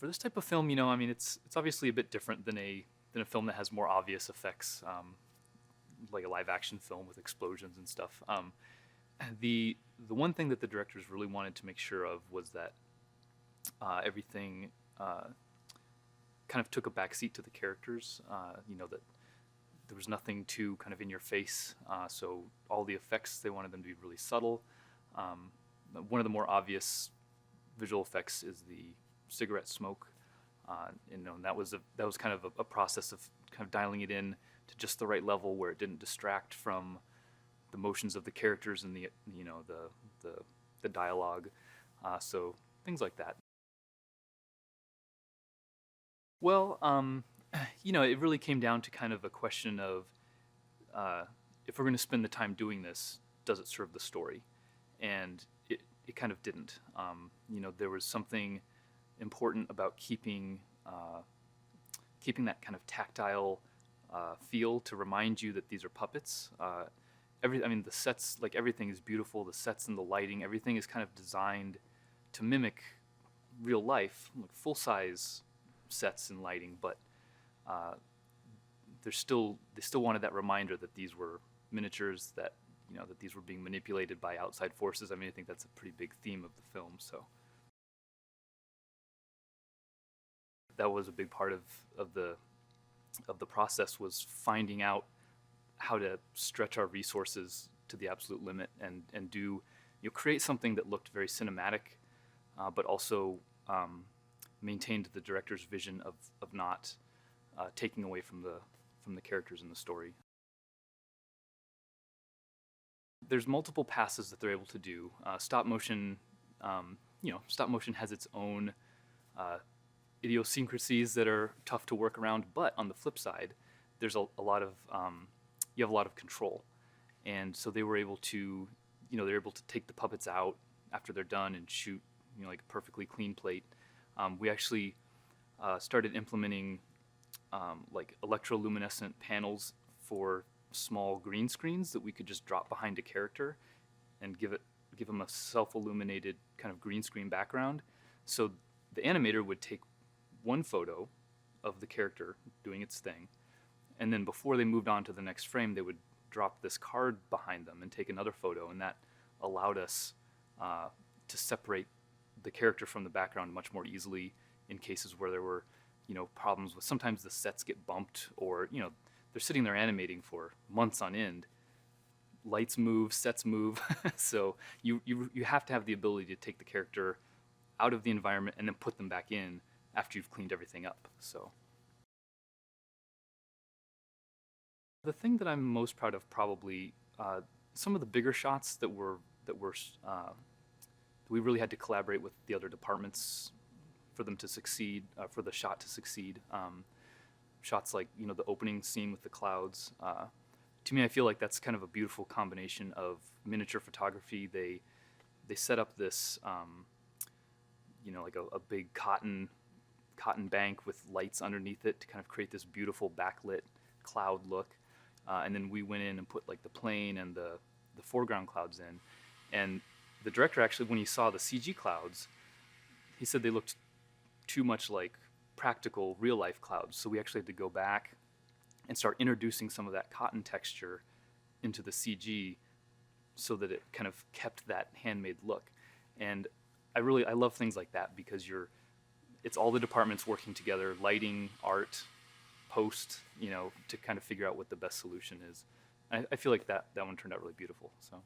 For this type of film, I mean, it's obviously a bit different than a film that has more obvious effects, like a live action film with explosions and stuff. The one thing that the directors really wanted to make sure of was that everything kind of took a backseat to the characters. That there was nothing too kind of in your face. So all the effects, they wanted them to be really subtle. One of the more obvious visual effects is the cigarette smoke. And that was kind of a process of kind of dialing it in to just the right level where it didn't distract from the motions of the characters and the dialogue. So things like that. Well, it really came down to kind of a question of if we're going to spend the time doing this, does it serve the story? And it kind of didn't. There was something important about keeping that kind of tactile feel to remind you that these are puppets. The sets, like everything is beautiful. The sets and the lighting, everything is kind of designed to mimic real life, like full-size sets and lighting, but they still wanted that reminder that these were miniatures, that that these were being manipulated by outside forces. I mean, I think that's a pretty big theme of the film. So that was a big part of the process, was finding out how to stretch our resources to the absolute limit and do create something that looked very cinematic, but also maintained the director's vision of not taking away from the characters in the story. There's multiple passes that they're able to do. Stop motion has its own idiosyncrasies that are tough to work around, but on the flip side, there's a lot of you have a lot of control, and so they were able to they're able to take the puppets out after they're done and shoot like a perfectly clean plate. We actually started implementing like electroluminescent panels for small green screens that we could just drop behind a character and give them a self-illuminated kind of green screen background. So the animator would take one photo of the character doing its thing, and then before they moved on to the next frame, they would drop this card behind them and take another photo, and that allowed us to separate the character from the background much more easily in cases where there were problems with, sometimes the sets get bumped, or they're sitting there animating for months on end. Lights move, sets move, so you have to have the ability to take the character out of the environment and then put them back in after you've cleaned everything up. So the thing that I'm most proud of, probably some of the bigger shots that we really had to collaborate with the other departments for them to succeed, for the shot to succeed. Shots like the opening scene with the clouds. To me, I feel like that's kind of a beautiful combination of miniature photography. They set up this like a big cotton bank with lights underneath it to kind of create this beautiful backlit cloud look, and then we went in and put like the plane and the foreground clouds in. And the director actually, when he saw the CG clouds, he said they looked too much like practical real-life clouds. So we actually had to go back and start introducing some of that cotton texture into the CG so that it kind of kept that handmade look. And I love things like that, because it's all the departments working together, lighting, art, post, to kind of figure out what the best solution is. I feel like that one turned out really beautiful. So.